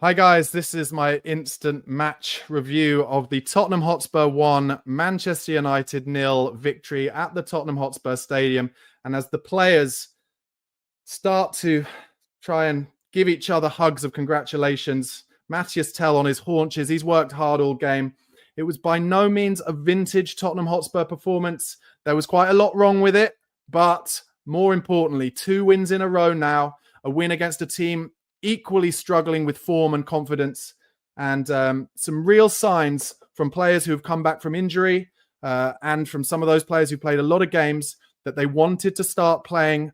Hi guys, this is my instant match review of the Tottenham Hotspur 1, Manchester United 0 victory at the Tottenham Hotspur Stadium. And as the players start to try and give each other hugs of congratulations, Matthias Tell on his haunches, he's worked hard all game. It was by no means a vintage Tottenham Hotspur performance. There was quite a lot wrong with it, but more importantly, 2 wins in a row now, a win against a team equally struggling with form and confidence, and some real signs from players who have come back from injury and from some of those players who played a lot of games that they wanted to start playing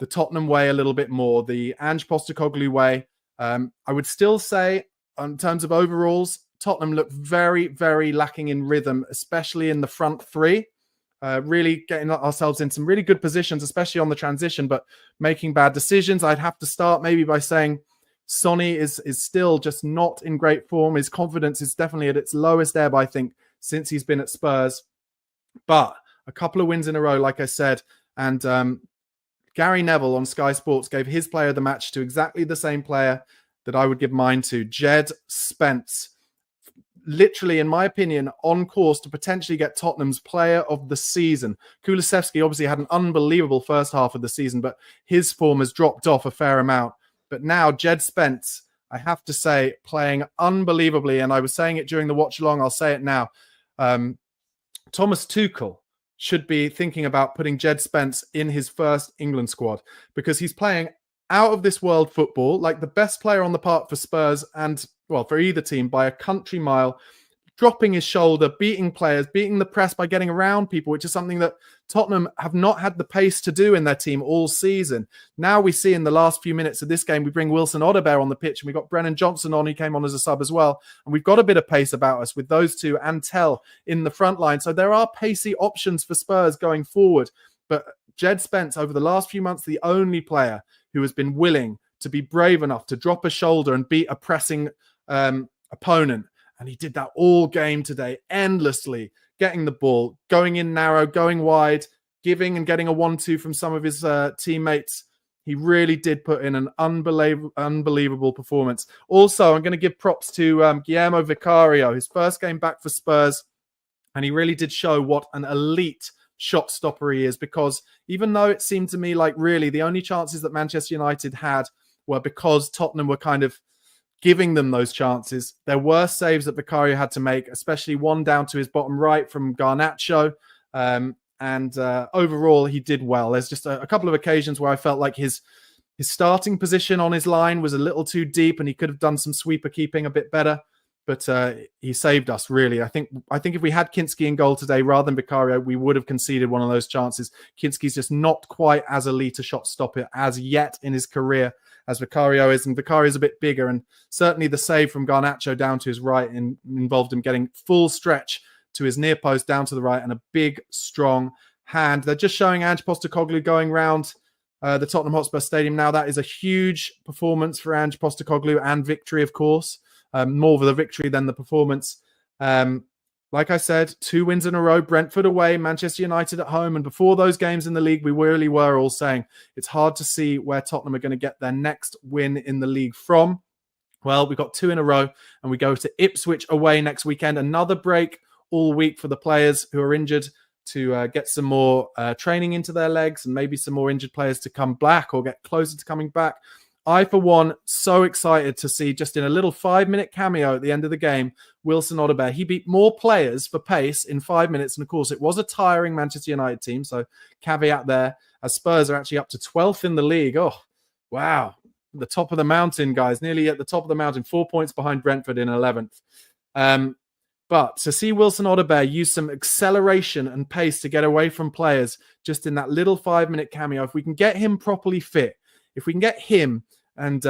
the Tottenham way a little bit more, the Ange Postecoglou way. I would still say, in terms of overalls, Tottenham looked very, very lacking in rhythm, especially in the front three. Really getting ourselves in some really good positions, especially on the transition, but making bad decisions. I'd have to start maybe by saying Sonny is still just not in great form. His confidence is definitely at its lowest ebb, I think, since he's been at Spurs. But a couple of wins in a row, like I said, and Gary Neville on Sky Sports gave his player of the match to exactly the same player that I would give mine to, Jed Spence. Literally, in my opinion, on course to potentially get Tottenham's player of the season. Kulusevski obviously had an unbelievable first half of the season, but his form has dropped off a fair amount. But now, Jed Spence, I have to say, playing unbelievably. And I was saying it during the watch along, I'll say it now. Thomas Tuchel should be thinking about putting Jed Spence in his first England squad, because he's playing out of this world football, like the best player on the park for Spurs and, well, for either team by a country mile, dropping his shoulder, beating players, beating the press by getting around people, which is something that Tottenham have not had the pace to do in their team all season. Now we see in the last few minutes of this game, we bring Wilson Odobert on the pitch, and we got Brennan Johnson on. He came on as a sub as well. And we've got a bit of pace about us with those two and Tell in the front line. So there are pacey options for Spurs going forward. But Jed Spence, over the last few months, the only player who has been willing to be brave enough to drop a shoulder and beat a pressing opponent. And he did that all game today, endlessly, getting the ball, going in narrow, going wide, giving and getting a 1-2 from some of his teammates. He really did put in an unbelievable performance. Also, I'm going to give props to Guillermo Vicario, his first game back for Spurs. And he really did show what an elite shot stopper he is, because even though it seemed to me like really the only chances that Manchester United had were because Tottenham were kind of giving them those chances, there were saves that Vicario had to make, especially one down to his bottom right from Garnacho. And overall, he did well. There's just a couple of occasions where I felt like his starting position on his line was a little too deep, and he could have done some sweeper keeping a bit better. But he saved us, really. I think if we had Kinski in goal today rather than Vicario, we would have conceded one of those chances. Kinski's just not quite as elite a shot stopper as yet in his career as Vicario is, and Vicario is a bit bigger. And certainly the save from Garnacho down to his right involved him getting full stretch to his near post down to the right, and a big, strong hand. They're just showing Ange Postecoglou going round the Tottenham Hotspur Stadium now. That is a huge performance for Ange Postecoglou, and victory, of course. More for the victory than the performance. Like I said, 2 wins in a row, Brentford away, Manchester United at home. And before those games in the league, we really were all saying it's hard to see where Tottenham are going to get their next win in the league from. Well, we've got 2 in a row, and we go to Ipswich away next weekend. Another break all week for the players who are injured to get some more training into their legs, and maybe some more injured players to come back or get closer to coming back. I, for one, so excited to see, just in a little 5-minute cameo at the end of the game, Wilson Odobert. He beat more players for pace in 5 minutes. And of course, it was a tiring Manchester United team. So caveat there, as Spurs are actually up to 12th in the league. Oh, wow. The top of the mountain, guys, nearly at the top of the mountain, 4 points behind Brentford in 11th. But to see Wilson Odobert use some acceleration and pace to get away from players just in that little 5-minute cameo, if we can get him properly fit, if we can get him and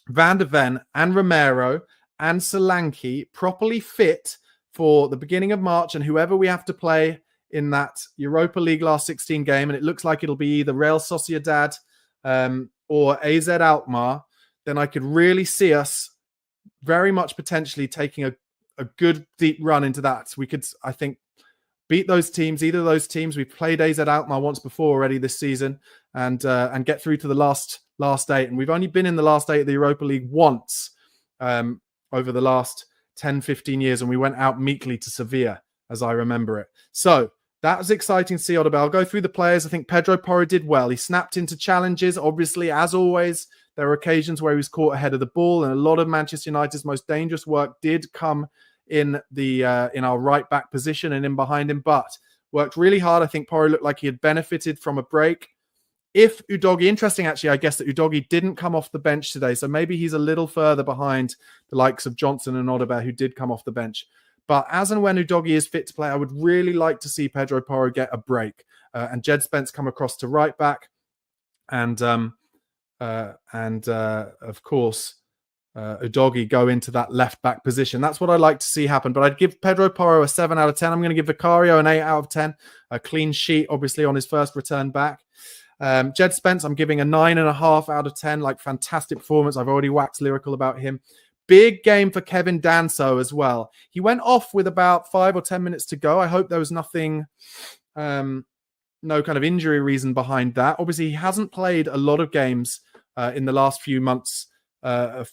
Van de Ven and Romero and Solanke properly fit for the beginning of March, and whoever we have to play in that Europa League last 16 game, and it looks like it'll be either Real Sociedad or AZ Alkmaar, then I could really see us very much potentially taking a good deep run into that. We could, I think, beat those teams, either of those teams. We've played AZ Alkmaar once before already this season, and get through to the last 8. And we've only been in the last 8 of the Europa League once. over the last 10, 15 years, and we went out meekly to Sevilla, as I remember it. So that was exciting to see Odegaard. I'll go through the players. I think Pedro Porro did well. He snapped into challenges. Obviously, as always, there were occasions where he was caught ahead of the ball, and a lot of Manchester United's most dangerous work did come in our right back position and in behind him, but worked really hard. I think Porro looked like he had benefited from a break. If Udogie, interesting actually, I guess that Udogie didn't come off the bench today, so maybe he's a little further behind the likes of Johnson and Odegaard, who did come off the bench. But as and when Udogie is fit to play, I would really like to see Pedro Porro get a break and Jed Spence come across to right back, and of course Udogie go into that left back position. That's what I'd like to see happen. But I'd give Pedro Porro a 7 out of 10. I'm going to give Vicario an 8 out of 10. A clean sheet, obviously, on his first return back. Jed Spence, I'm giving a 9.5 out of 10. Like, fantastic performance. I've already waxed lyrical about him. Big game for Kevin Danso as well. He went off with about 5 or 10 minutes to go. I hope there was nothing, no kind of injury reason behind that. Obviously, he hasn't played a lot of games in the last few months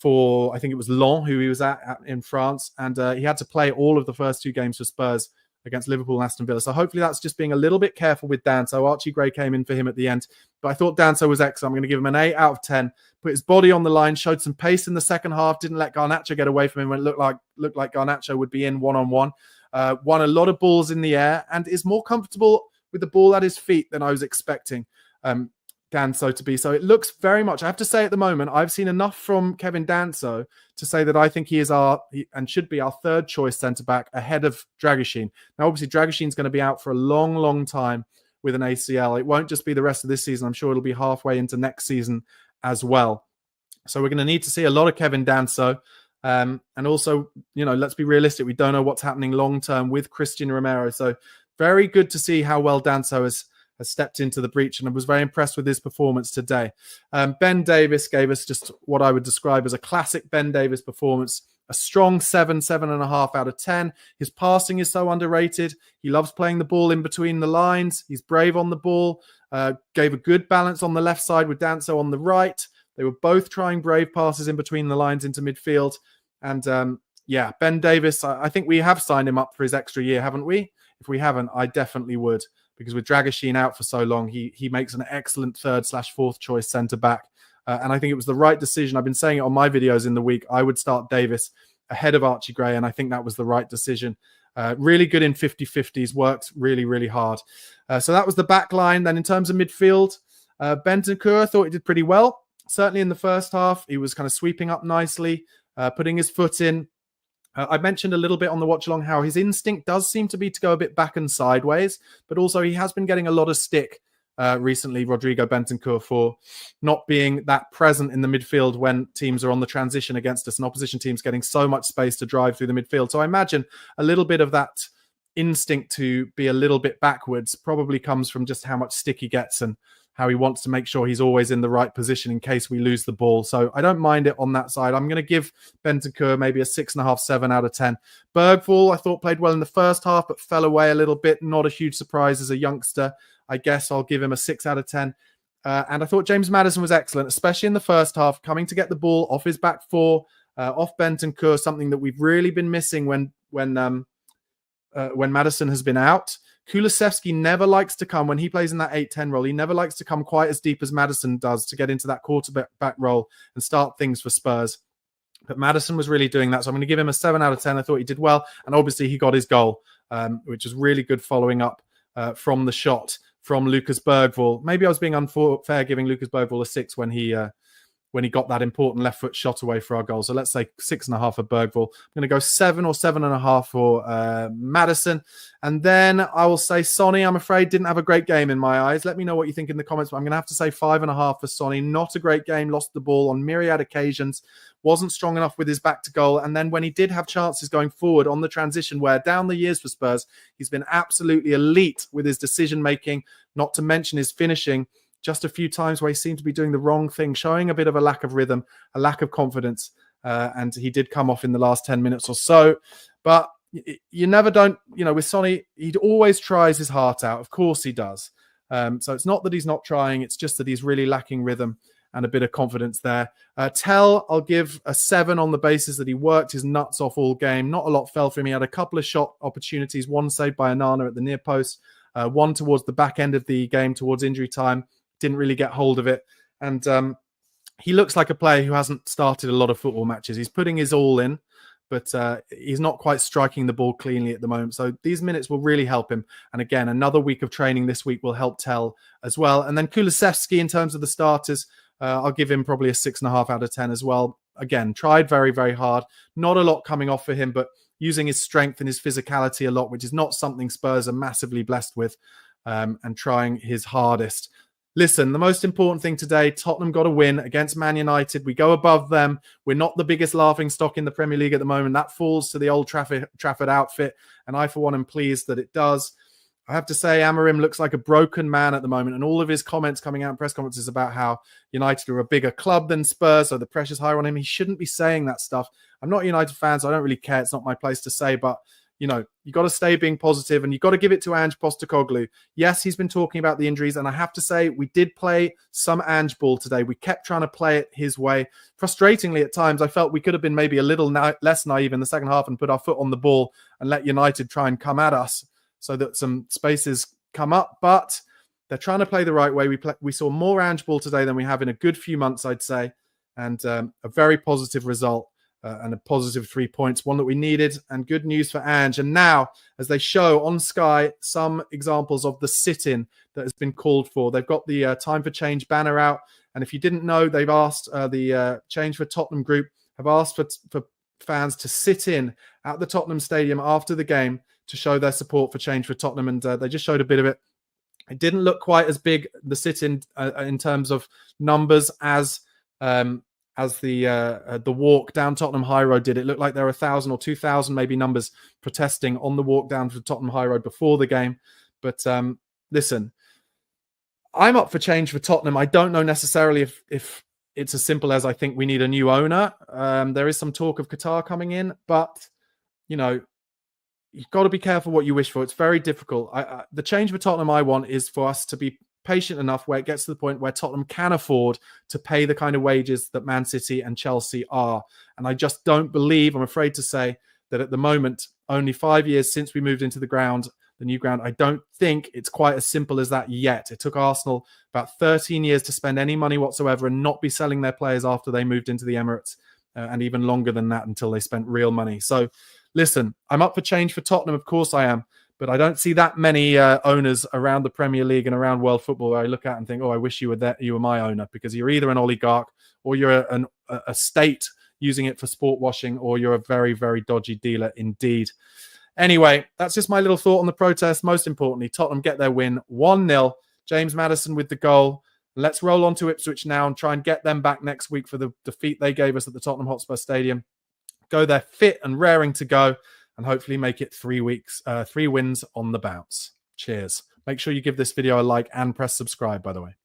for, I think it was Lens, who he was at in France. And he had to play all of the first 2 games for Spurs against Liverpool and Aston Villa. So hopefully that's just being a little bit careful with Danso. Archie Gray came in for him at the end. But I thought Danso was excellent. I'm going to give him an 8 out of 10. Put his body on the line, showed some pace in the second half, didn't let Garnacho get away from him when it looked like Garnacho would be in one-on-one. Won a lot of balls in the air and is more comfortable with the ball at his feet than I was expecting Danso to be. So it looks very much, I have to say at the moment, I've seen enough from Kevin Danso to say that I think he is and should be our third choice centre-back ahead of Dragusin. Now, obviously, Dragusin's going to be out for a long, long time with an ACL. It won't just be the rest of this season. I'm sure it'll be halfway into next season as well. So we're going to need to see a lot of Kevin Danso. And also, let's be realistic. We don't know what's happening long-term with Christian Romero. So very good to see how well Danso has stepped into the breach, and I was very impressed with his performance today. Ben Davis gave us just what I would describe as a classic Ben Davis performance. A strong 7.5 out of 10. His passing is so underrated. He loves playing the ball in between the lines. He's brave on the ball. Gave a good balance on the left side with Danso on the right. They were both trying brave passes in between the lines into midfield. And Ben Davis, I think we have signed him up for his extra year, haven't we? If we haven't, I definitely would. Because with Dragusin out for so long, he makes an excellent 3rd/4th choice centre-back. And I think it was the right decision. I've been saying it on my videos in the week. I would start Davis ahead of Archie Gray, and I think that was the right decision. Really good in 50-50s, works really, really hard. So that was the back line. Then in terms of midfield, Bentancur, I thought he did pretty well. Certainly in the first half, he was kind of sweeping up nicely, putting his foot in. I mentioned a little bit on the watch along how his instinct does seem to be to go a bit back and sideways, but also he has been getting a lot of stick recently, Rodrigo Bentancur, for not being that present in the midfield when teams are on the transition against us and opposition teams getting so much space to drive through the midfield. So I imagine a little bit of that instinct to be a little bit backwards probably comes from just how much stick he gets and how he wants to make sure he's always in the right position in case we lose the ball. So I don't mind it on that side. I'm going to give Bentancur maybe a 6.5, 7 out of 10. Bergvall, I thought played well in the first half, but fell away a little bit. Not a huge surprise as a youngster. I guess I'll give him a 6 out of 10. And I thought James Maddison was excellent, especially in the first half, coming to get the ball off his back four, off Bentancur, something that we've really been missing when Maddison has been out. Kulusevski never likes to come, when he plays in that 8-10 role, he never likes to come quite as deep as Maddison does to get into that quarterback role and start things for Spurs. But Maddison was really doing that. So I'm going to give him a 7 out of 10. I thought he did well. And obviously he got his goal, which was really good following up from the shot from Lucas Bergvall. Maybe I was being unfair giving Lucas Bergvall a 6 when he got that important left foot shot away for our goal. So let's say 6.5 for Bergvall. I'm going to go 7 or 7.5 for Maddison. And then I will say Sonny, I'm afraid, didn't have a great game in my eyes. Let me know what you think in the comments. But I'm going to have to say 5.5 for Sonny. Not a great game. Lost the ball on myriad occasions. Wasn't strong enough with his back to goal. And then when he did have chances going forward on the transition, where down the years for Spurs, he's been absolutely elite with his decision-making, not to mention his finishing. Just a few times where he seemed to be doing the wrong thing, showing a bit of a lack of rhythm, a lack of confidence. And he did come off in the last 10 minutes or so. But you never don't, with Sonny, he always tries his heart out. Of course he does. So it's not that he's not trying. It's just that he's really lacking rhythm. and a bit of confidence there. Tell, I'll give a 7 on the basis that he worked his nuts off all game. Not a lot fell for him. He had a couple of shot opportunities, one saved by Anana at the near post, one towards the back end of the game, towards injury time. Didn't really get hold of it. And he looks like a player who hasn't started a lot of football matches. He's putting his all in, but he's not quite striking the ball cleanly at the moment. So these minutes will really help him. And again, another week of training this week will help Tell as well. And then Kulusevski, in terms of the starters, I'll give him probably a 6.5 out of 10 as well. Again, tried very, very hard. Not a lot coming off for him, but using his strength and his physicality a lot, which is not something Spurs are massively blessed with, and trying his hardest. Listen, the most important thing today, Tottenham got a win against Man United. We go above them. We're not the biggest laughing stock in the Premier League at the moment. That falls to the Old Trafford outfit, and I, for one, am pleased that it does. I have to say, Amorim looks like a broken man at the moment, and all of his comments coming out in press conferences about how United are a bigger club than Spurs, so the pressure's higher on him. He shouldn't be saying that stuff. I'm not a United fan, so I don't really care. It's not my place to say, but you know, you got to stay being positive, and you got to give it to Ange Postecoglou. Yes, he's been talking about the injuries, and I have to say, we did play some Ange ball today. We kept trying to play it his way. Frustratingly, at times, I felt we could have been maybe a little less naive in the second half and put our foot on the ball and let United try and come at us so that some spaces come up. But they're trying to play the right way. We saw more Ange ball today than we have in a good few months, I'd say, and a very positive result. And a positive 3 points, one that we needed, and good news for Ange. And now, as they show on Sky, some examples of the sit-in that has been called for. They've got the Time for Change banner out. And if you didn't know, they've asked the Change for Tottenham group have asked for fans to sit in at the Tottenham Stadium after the game to show their support for Change for Tottenham. And they just showed a bit of it. It didn't look quite as big, the sit-in in terms of numbers as the walk down Tottenham High Road did. It looked like there were 1,000 or 2,000 maybe numbers protesting on the walk down to Tottenham High Road before the game. But listen, I'm up for change for Tottenham. I don't know necessarily if it's as simple as I think we need a new owner. There is some talk of Qatar coming in, but you know, you've got to be careful what you wish for. It's very difficult. The change for Tottenham I want is for us to be patient enough where it gets to the point where Tottenham can afford to pay the kind of wages that Man City and Chelsea are. And I just don't believe, I'm afraid to say, that at the moment, only 5 years since we moved into the new ground, I don't think it's quite as simple as that yet. It took Arsenal about 13 years to spend any money whatsoever and not be selling their players after they moved into the Emirates, and even longer than that until they spent real money. So listen, I'm up for change for Tottenham, of course I am. But I don't see that many owners around the Premier League and around world football where I look at and think, oh, I wish you were there, you were my owner, because you're either an oligarch or you're a state using it for sport washing, or you're a very, very dodgy dealer indeed. Anyway, that's just my little thought on the protest. Most importantly, Tottenham get their win 1-0. James Maddison with the goal. Let's roll on to Ipswich now and try and get them back next week for the defeat they gave us at the Tottenham Hotspur Stadium. Go there fit and raring to go, and hopefully make it 3 wins on the bounce. Cheers. Make sure you give this video a like and press subscribe, by the way.